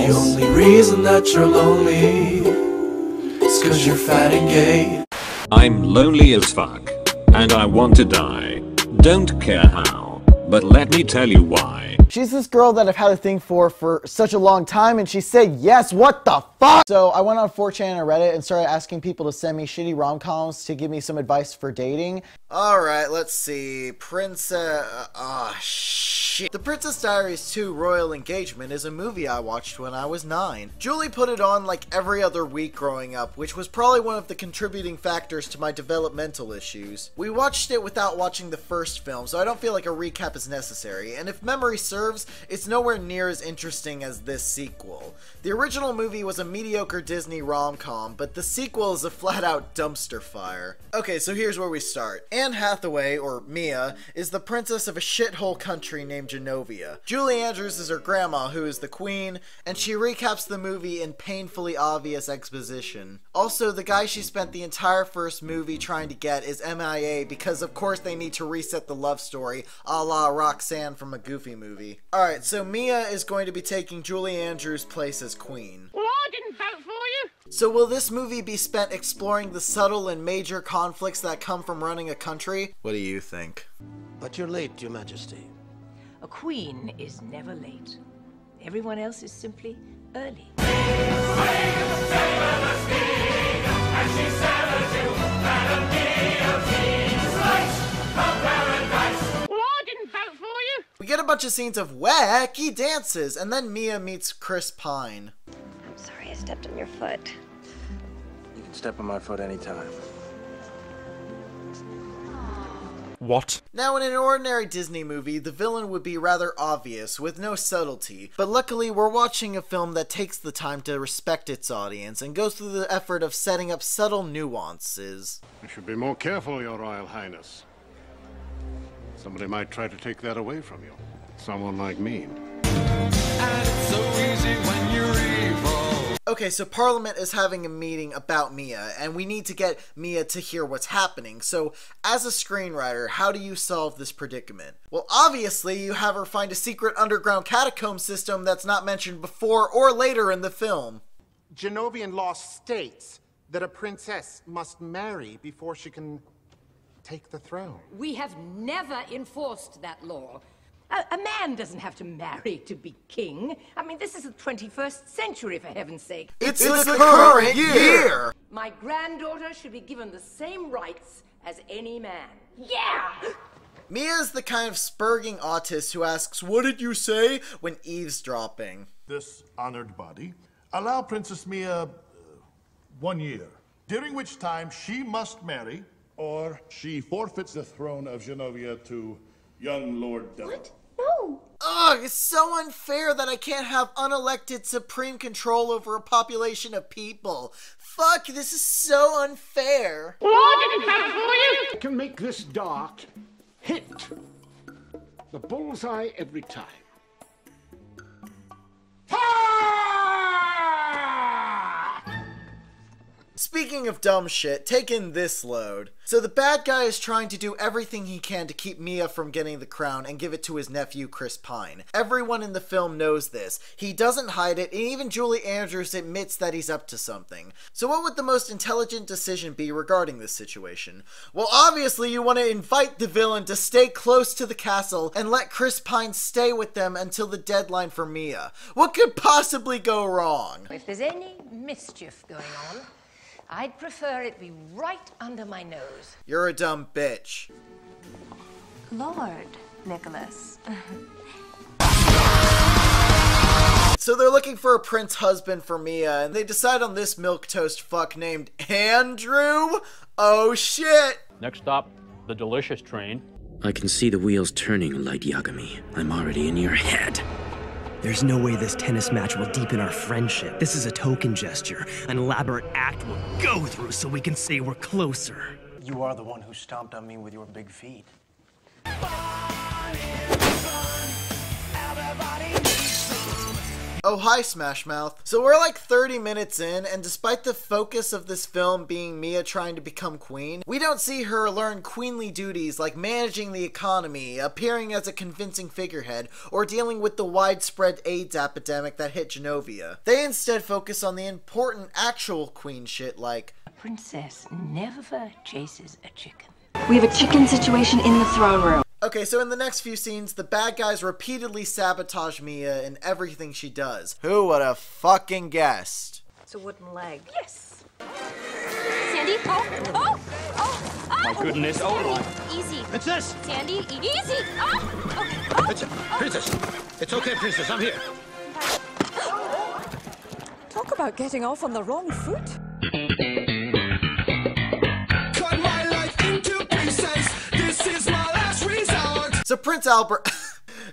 The only reason that you're lonely is 'cause you're fat and gay. I'm lonely as fuck, and I want to die. Don't care how, but let me tell you why. She's this girl that I've had a thing for such a long time, and she said yes. What the fuck? So I went on 4chan and Reddit and started asking people to send me shitty rom-coms to give me some advice for dating. Alright, let's see. Shit. The Princess Diaries 2 Royal Engagement is a movie I watched when I was 9. Julie put it on like every other week growing up, which was probably one of the contributing factors to my developmental issues. We watched it without watching the first film, so I don't feel like a recap is necessary, and if memory serves, it's nowhere near as interesting as this sequel. The original movie was a mediocre Disney rom-com, but the sequel is a flat-out dumpster fire. Okay, so here's where we start. Anne Hathaway, or Mia, is the princess of a shithole country named Genovia. Julie Andrews is her grandma, who is the queen, and she recaps the movie in painfully obvious exposition. Also, the guy she spent the entire first movie trying to get is MIA because of course they need to reset the love story, a la Roxanne from a Goofy movie. Alright, so Mia is going to be taking Julie Andrews' place as queen. Well, I didn't vote for you. So will this movie be spent exploring the subtle and major conflicts that come from running a country? What do you think? But you're late, Your Majesty. A queen is never late. Everyone else is simply early. We get a bunch of scenes of wacky dances, and then Mia meets Chris Pine. I'm sorry I stepped on your foot. You can step on my foot anytime. What? Now, in an ordinary Disney movie, the villain would be rather obvious, with no subtlety, but luckily we're watching a film that takes the time to respect its audience and goes through the effort of setting up subtle nuances. You should be more careful, Your Royal Highness. Somebody might try to take that away from you. Someone like me. And it's so easy when you're evil. Okay, so Parliament is having a meeting about Mia, and we need to get Mia to hear what's happening. So, as a screenwriter, how do you solve this predicament? Well, obviously, you have her find a secret underground catacomb system that's not mentioned before or later in the film. Genovian law states that a princess must marry before she can take the throne. We have never enforced that law. A man doesn't have to marry to be king. I mean, this is the 21st century, for heaven's sake. It's the current year! My granddaughter should be given the same rights as any man. Yeah! Mia is the kind of spurging autist who asks, "What did you say?" when eavesdropping. This honored body allow Princess Mia 1 year, during which time she must marry, or she forfeits the throne of Genovia to young Lord Dethklok. What? No! Ugh, it's so unfair that I can't have unelected supreme control over a population of people. Fuck, this is so unfair. Well, I didn't vote for you. I can make this dart hit the bullseye every time. Speaking of dumb shit, take in this load. So the bad guy is trying to do everything he can to keep Mia from getting the crown and give it to his nephew Chris Pine. Everyone in the film knows this. He doesn't hide it, and even Julie Andrews admits that he's up to something. So what would the most intelligent decision be regarding this situation? Well, obviously you want to invite the villain to stay close to the castle and let Chris Pine stay with them until the deadline for Mia. What could possibly go wrong? If there's any mischief going on, I'd prefer it be right under my nose. You're a dumb bitch. Lord Nicholas. So they're looking for a prince husband for Mia, and they decide on this milquetoast fuck named Andrew? Oh shit! Next stop, the delicious train. I can see the wheels turning, Light Yagami. I'm already in your head. There's no way this tennis match will deepen our friendship. This is a token gesture, an elaborate act we'll go through so we can say we're closer. You are the one who stomped on me with your big feet. Oh, hi, Smash Mouth. So we're like 30 minutes in, and despite the focus of this film being Mia trying to become queen, we don't see her learn queenly duties like managing the economy, appearing as a convincing figurehead, or dealing with the widespread AIDS epidemic that hit Genovia. They instead focus on the important actual queen shit like, A princess never chases a chicken. We have a chicken situation in the throne room. Okay, so in the next few scenes, the bad guys repeatedly sabotage Mia in everything she does. Who would have fucking guessed? It's a wooden leg. Yes. Sandy, oh! My goodness, oh Easy. Princess! Sandy, easy! Princess! It's okay, Princess, I'm here. Talk about getting off on the wrong foot. Cut my life into pieces. This is my last resort.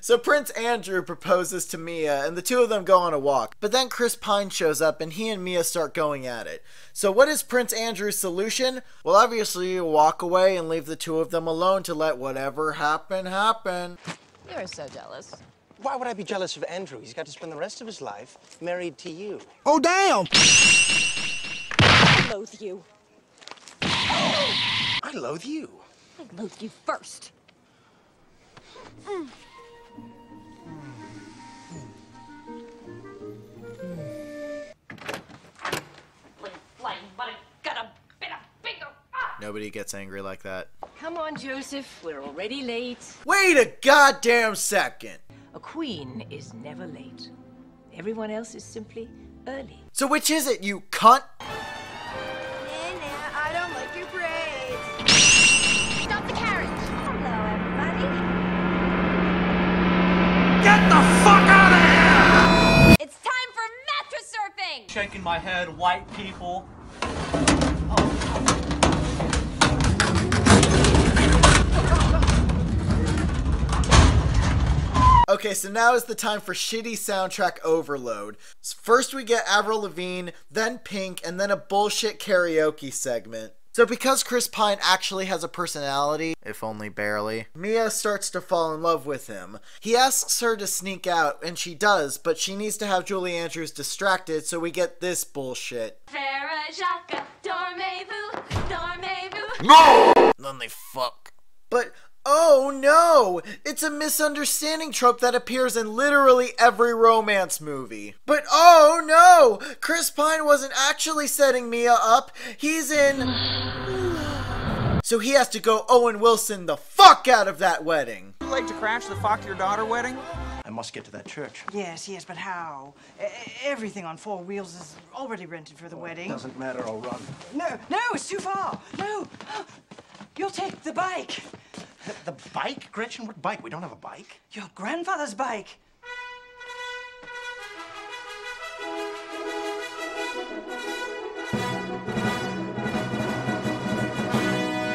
So Prince Andrew proposes to Mia, and the two of them go on a walk. But then Chris Pine shows up, and he and Mia start going at it. So what is Prince Andrew's solution? Well, obviously you walk away and leave the two of them alone to let whatever happen, happen. You're so jealous. Why would I be jealous of Andrew? He's got to spend the rest of his life married to you. Oh, damn! I loathe you. I loathe you. I loathe you first. Nobody gets angry like that. Come on, Joseph. We're already late. Wait a goddamn second! A queen is never late. Everyone else is simply early. So which is it, you cunt? I don't like your braids. Stop the carriage. Hello, everybody. Get the fuck out of here! It's time for mattress surfing. Shaking my head, white people. Okay, so now is the time for shitty soundtrack overload. First we get Avril Lavigne, then Pink, and then a bullshit karaoke segment. So because Chris Pine actually has a personality, if only barely, Mia starts to fall in love with him. He asks her to sneak out, and she does, but she needs to have Julie Andrews distracted, so we get this bullshit. No! Then they fuck. But oh no! It's a misunderstanding trope that appears in literally every romance movie. But oh no! Chris Pine wasn't actually setting Mia up. He's in... So he has to go Owen Wilson the fuck out of that wedding. Would you like to crash the fuck your daughter wedding? I must get to that church. Yes, but how? Everything on 4 wheels is already rented for the wedding. Doesn't matter, I'll run. No, it's too far. No, you'll take the bike. The bike? Gretchen, what bike? We don't have a bike. Your grandfather's bike.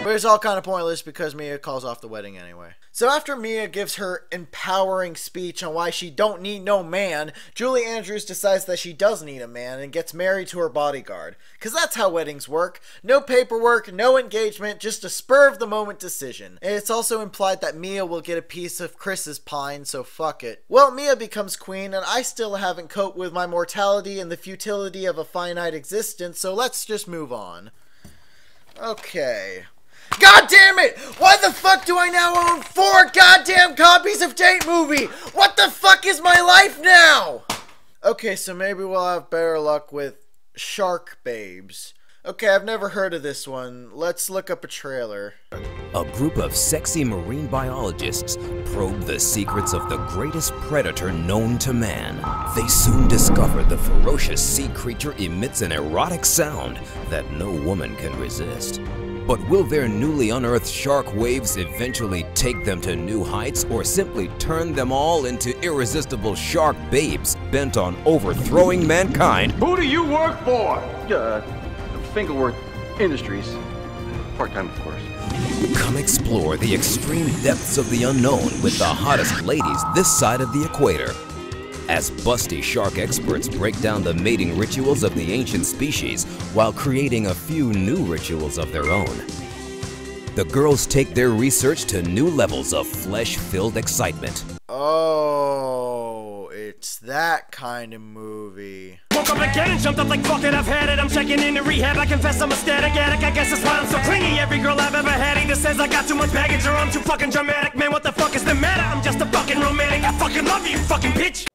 But it's all kind of pointless because Mia calls off the wedding anyway. So after Mia gives her empowering speech on why she don't need no man, Julie Andrews decides that she does need a man and gets married to her bodyguard. Cause that's how weddings work. No paperwork, no engagement, just a spur of the moment decision. And it's also implied that Mia will get a piece of Chris's pine, so fuck it. Well, Mia becomes queen and I still haven't coped with my mortality and the futility of a finite existence, so let's just move on. Okay. God damn it! Why the fuck do I now own 4 goddamn copies of Date Movie? What the fuck is my life now? Okay, so maybe we'll have better luck with Shark Babes. Okay, I've never heard of this one. Let's look up a trailer. A group of sexy marine biologists probe the secrets of the greatest predator known to man. They soon discover the ferocious sea creature emits an erotic sound that no woman can resist. But will their newly unearthed shark waves eventually take them to new heights or simply turn them all into irresistible shark babes bent on overthrowing mankind? Who do you work for? Fingerworth Industries. Part-time, of course. Come explore the extreme depths of the unknown with the hottest ladies this side of the equator. As busty shark experts break down the mating rituals of the ancient species while creating a few new rituals of their own. The girls take their research to new levels of flesh-filled excitement. Oh, it's that kind of movie. Woke up again and jumped up like fuck it, I've had it. I'm checking into rehab, I confess I'm a static addict. I guess that's why I'm so clingy. Every girl I've ever had either says I got too much baggage or I'm too fucking dramatic. Man, what the fuck is the matter? I'm just a fucking romantic. I fucking love you, you fucking bitch.